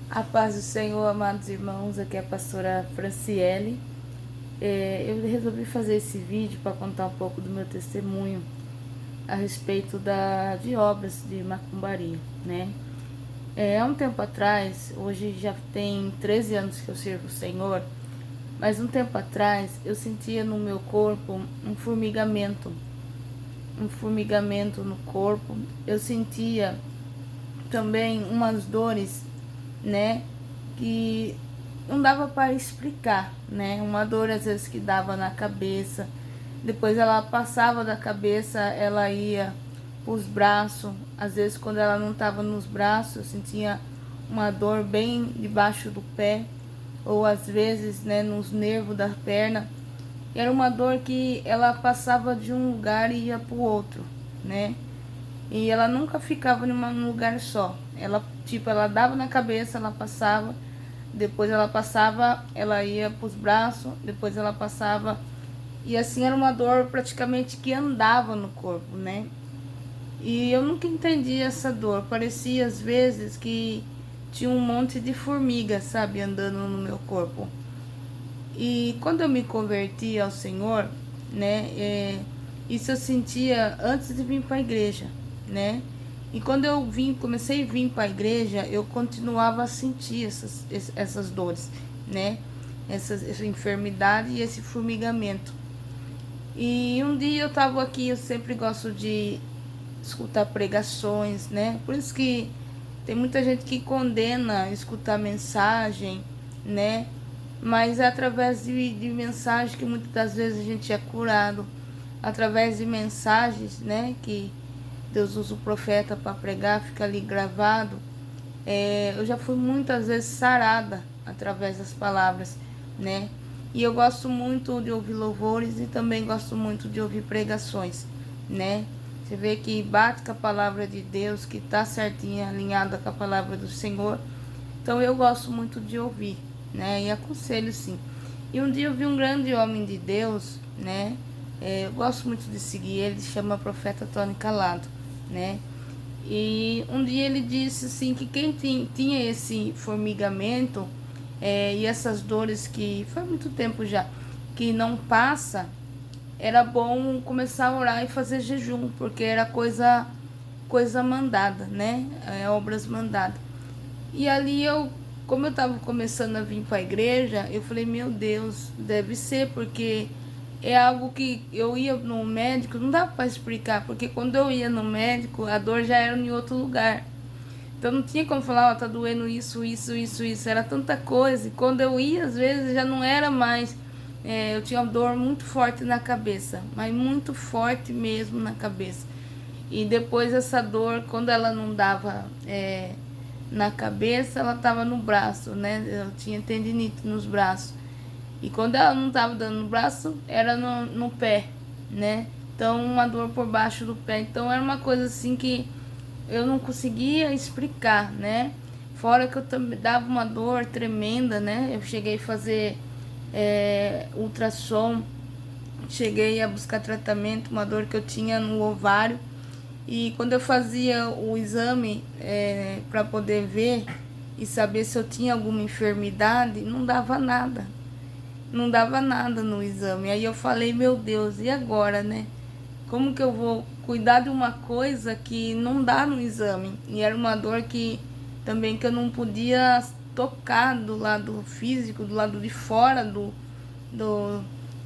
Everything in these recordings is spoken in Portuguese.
A paz do Senhor, amados irmãos, aqui é a pastora Franciele. Eu resolvi fazer esse vídeo para contar um pouco do meu testemunho a respeito de obras de macumbaria, né? Há um tempo atrás, hoje já tem 13 anos que eu sirvo o Senhor, mas um tempo atrás eu sentia no meu corpo um formigamento no corpo. Eu sentia também umas dores, né, que não dava para explicar, né? Uma dor às vezes que dava na cabeça, depois ela passava da cabeça, ela ia os braços, às vezes quando ela não estava nos braços, eu sentia uma dor bem debaixo do pé, ou às vezes, né, nos nervos da perna. Era uma dor que ela passava de um lugar e ia para o outro, né? E ela nunca ficava num lugar só. Ela dava na cabeça, ela passava, depois ela passava, ela ia pros braços, depois ela passava. E assim era uma dor praticamente que andava no corpo, né? E eu nunca entendi essa dor. Parecia às vezes que tinha um monte de formiga, sabe, andando no meu corpo. E quando eu me converti ao Senhor, né, isso eu sentia antes de vir para a igreja, né? E quando eu comecei a vir para a igreja, eu continuava a sentir essas dores, né? Essa enfermidade e esse formigamento. E um dia eu estava aqui, eu sempre gosto de escutar pregações, né? Por isso que tem muita gente que condena escutar mensagem, né? Mas é através de mensagem que muitas das vezes a gente é curado. Através de mensagens, né? Que Deus usa o profeta para pregar, fica ali gravado. Eu já fui muitas vezes sarada através das palavras, né? E eu gosto muito de ouvir louvores e também gosto muito de ouvir pregações, né? Você vê que bate com a palavra de Deus, que tá certinha, alinhada com a palavra do Senhor. Então eu gosto muito de ouvir, né? E aconselho sim. E um dia eu vi um grande homem de Deus, né? Eu gosto muito de seguir ele, chama Profeta Tony Calado, né? E um dia ele disse assim que quem tinha esse formigamento e essas dores que faz muito tempo já que não passa, era bom começar a orar e fazer jejum, porque era coisa mandada, né? Obras mandadas. E ali como eu estava começando a vir para a igreja, eu falei, meu Deus, deve ser, porque é algo que eu ia no médico, não dava para explicar, porque quando eu ia no médico, a dor já era em outro lugar. Então não tinha como falar, ó, tá doendo isso, isso, isso, isso. Era tanta coisa. E quando eu ia, às vezes já não era mais. Eu tinha uma dor muito forte na cabeça, mas muito forte mesmo na cabeça. E depois essa dor, quando ela não dava na cabeça, ela tava no braço, né? Eu tinha tendinite nos braços. E quando ela não tava dando no braço, era no pé, né? Então uma dor por baixo do pé. Então era uma coisa assim que eu não conseguia explicar, né? Fora que eu também dava uma dor tremenda, né? Eu cheguei a fazer ultrassom, cheguei a buscar tratamento, uma dor que eu tinha no ovário. E quando eu fazia o exame para poder ver e saber se eu tinha alguma enfermidade, não dava nada. Não dava nada no exame. Aí eu falei, meu Deus, e agora, né? Como que eu vou cuidar de uma coisa que não dá no exame? E era uma dor que também que eu não podia tocar do lado físico, do lado de fora do,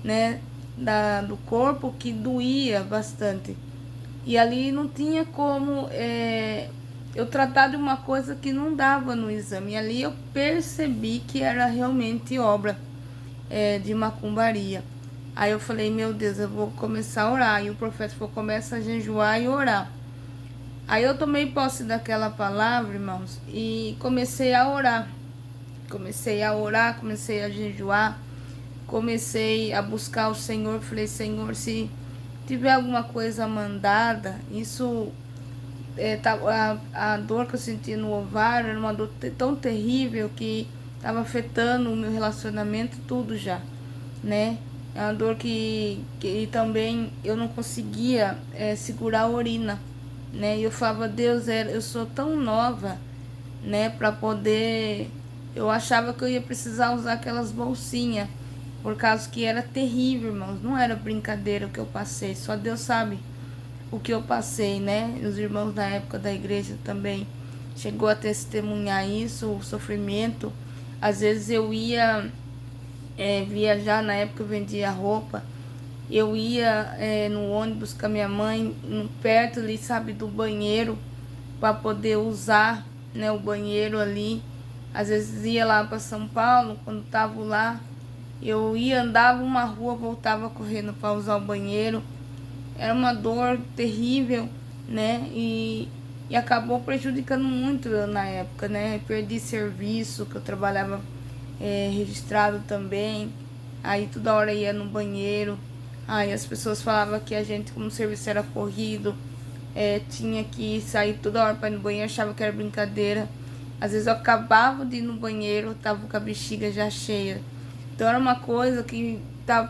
né, do corpo, que doía bastante. E ali não tinha como eu tratar de uma coisa que não dava no exame. E ali eu percebi que era realmente obra de macumbaria. Aí eu falei, meu Deus, eu vou começar a orar. E o profeta falou, começa a jejuar e orar. Aí eu tomei posse daquela palavra, irmãos, e comecei a orar. Comecei a orar, comecei a jejuar, comecei a buscar o Senhor. Falei, Senhor, se tiver alguma coisa mandada, isso a dor que eu senti no ovário era uma dor tão terrível que estava afetando o meu relacionamento, tudo já, né? É uma dor que também eu não conseguia segurar a urina, né? E eu falava, Deus, eu sou tão nova, né, para poder... Eu achava que eu ia precisar usar aquelas bolsinhas, por causa que era terrível, irmãos. Não era brincadeira o que eu passei, só Deus sabe o que eu passei, né? Os irmãos da época da igreja também chegou a testemunhar isso, o sofrimento. Às vezes eu ia viajar, na época eu vendia roupa, eu ia no ônibus com a minha mãe, perto ali, sabe, do banheiro, para poder usar, né, o banheiro ali. Às vezes ia lá para São Paulo, quando tava lá, eu ia, andava uma rua, voltava correndo para usar o banheiro. Era uma dor terrível, né? E acabou prejudicando muito eu na época, né? Perdi serviço, que eu trabalhava registrado também. Aí toda hora ia no banheiro. Aí as pessoas falavam que a gente, como o serviço era corrido, tinha que sair toda hora para ir no banheiro, achava que era brincadeira. Às vezes eu acabava de ir no banheiro, tava com a bexiga já cheia. Então era uma coisa que estava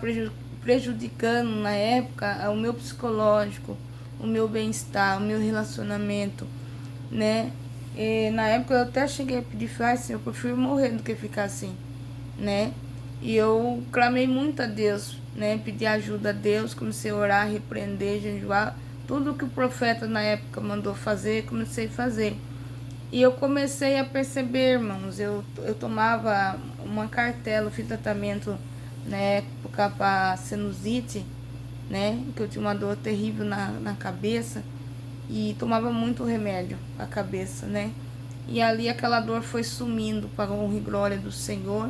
prejudicando na época o meu psicológico, o meu bem-estar, o meu relacionamento, né? E na época eu até cheguei a pedir, assim, eu prefiro morrer do que ficar assim, né? E eu clamei muito a Deus, né? Pedi ajuda a Deus, comecei a orar, repreender, jejuar, tudo que o profeta na época mandou fazer, comecei a fazer. E eu comecei a perceber, irmãos, eu tomava uma cartela, fiz tratamento, né, para sinusite, né, que eu tinha uma dor terrível na cabeça, e tomava muito remédio para a cabeça, né, e ali aquela dor foi sumindo para a honra e glória do Senhor.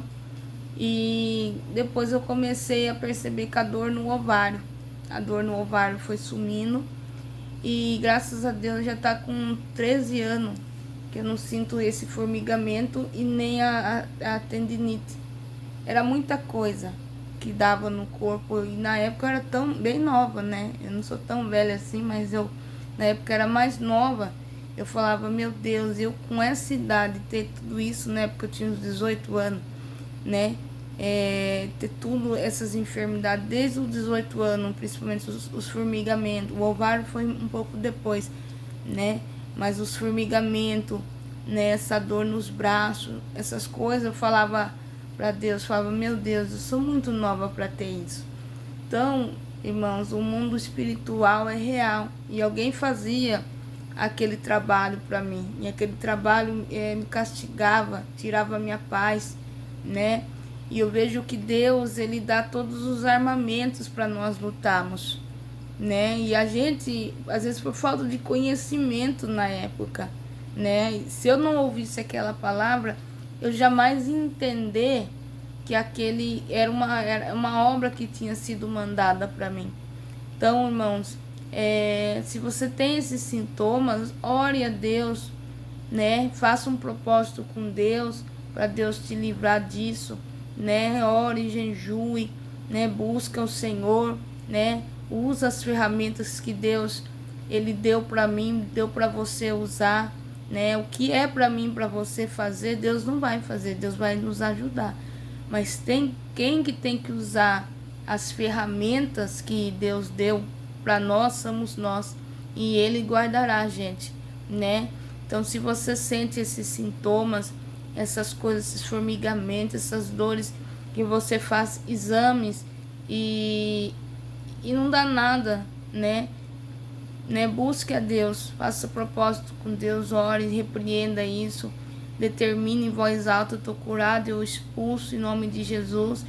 E depois eu comecei a perceber que a dor no ovário foi sumindo, e graças a Deus já tá com 13 anos que eu não sinto esse formigamento e nem a tendinite. Era muita coisa que dava no corpo, e na época eu era bem nova, né? Eu não sou tão velha assim, mas eu na época era mais nova. Eu falava, meu Deus, eu com essa idade ter tudo isso, né? Porque eu tinha uns 18 anos, né? Ter tudo essas enfermidades desde os 18 anos, principalmente os formigamentos. O ovário foi um pouco depois, né? Mas os formigamentos, né? Essa dor nos braços, essas coisas, eu falava para Deus, falava, meu Deus, eu sou muito nova para ter isso. Então, irmãos, o mundo espiritual é real, e alguém fazia aquele trabalho para mim, e aquele trabalho me castigava, tirava a minha paz, né? E eu vejo que Deus, ele dá todos os armamentos para nós lutarmos, né? E a gente, às vezes por falta de conhecimento na época, né? Se eu não ouvisse aquela palavra, eu jamais ia entender que aquele era uma obra que tinha sido mandada para mim. Então, irmãos, se você tem esses sintomas, ore a Deus, né? Faça um propósito com Deus, para Deus te livrar disso, né? Ore, jejue, né? Busca o Senhor, né? Usa as ferramentas que Deus, ele deu para mim, deu para você usar, né? O que é para mim, para você fazer, Deus não vai fazer, Deus vai nos ajudar. Mas tem quem que tem que usar as ferramentas que Deus deu para nós, somos nós, e ele guardará a gente, né? Então, se você sente esses sintomas, essas coisas, esses formigamentos, essas dores, que você faz exames e não dá nada, né? Busque a Deus, faça propósito com Deus, ore, repreenda isso, determine em voz alta, estou curado, eu expulso em nome de Jesus,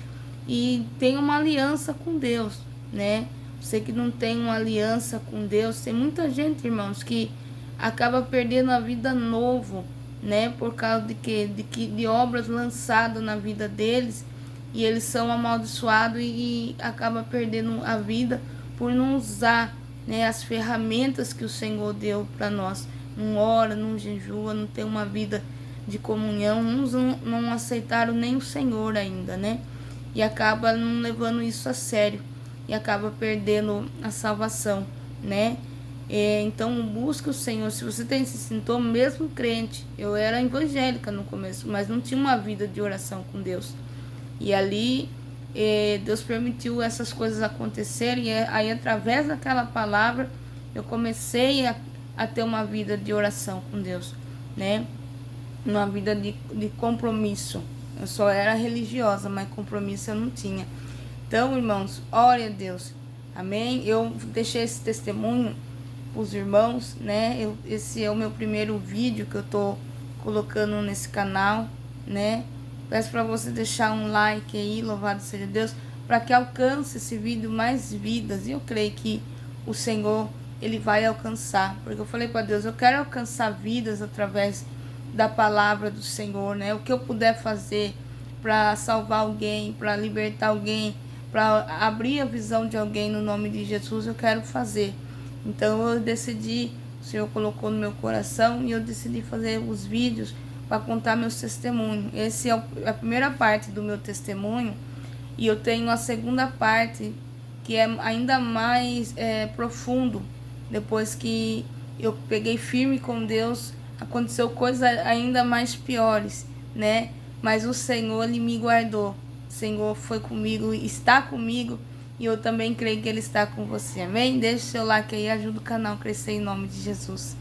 e tenha uma aliança com Deus, né? Você que não tem uma aliança com Deus, tem muita gente, irmãos, que acaba perdendo a vida novo, né? Por causa de obras lançadas na vida deles, e eles são amaldiçoados e acaba perdendo a vida por não usar, né, as ferramentas que o Senhor deu para nós. Não ora, não jejua, não tem uma vida de comunhão, uns não aceitaram nem o Senhor ainda, né? E acaba não levando isso a sério e acaba perdendo a salvação, né? Então busca o Senhor. Se você tem esse sintoma, mesmo crente, eu era evangélica no começo, mas não tinha uma vida de oração com Deus. E ali Deus permitiu essas coisas acontecerem, e aí através daquela palavra eu comecei a ter uma vida de oração com Deus, né? uma vida de compromisso. Eu só era religiosa, mas compromisso eu não tinha. Então, irmãos, ore a Deus. Amém? Eu deixei esse testemunho para os irmãos, né? Esse é o meu primeiro vídeo que eu tô colocando nesse canal, né? Peço para você deixar um like aí, louvado seja Deus, para que alcance esse vídeo mais vidas. E eu creio que o Senhor, Ele vai alcançar. Porque eu falei para Deus, eu quero alcançar vidas através da palavra do Senhor, né? O que eu puder fazer para salvar alguém, para libertar alguém, para abrir a visão de alguém no nome de Jesus, eu quero fazer. Então eu decidi, o Senhor colocou no meu coração e eu decidi fazer os vídeos para contar meus testemunhos. Esse é a primeira parte do meu testemunho e eu tenho a segunda parte que é ainda mais profundo. Depois que eu peguei firme com Deus, aconteceu coisas ainda mais piores, né? Mas o Senhor, Ele me guardou. O Senhor foi comigo, está comigo, e eu também creio que Ele está com você. Amém? Deixe seu like aí, ajuda o canal a crescer em nome de Jesus.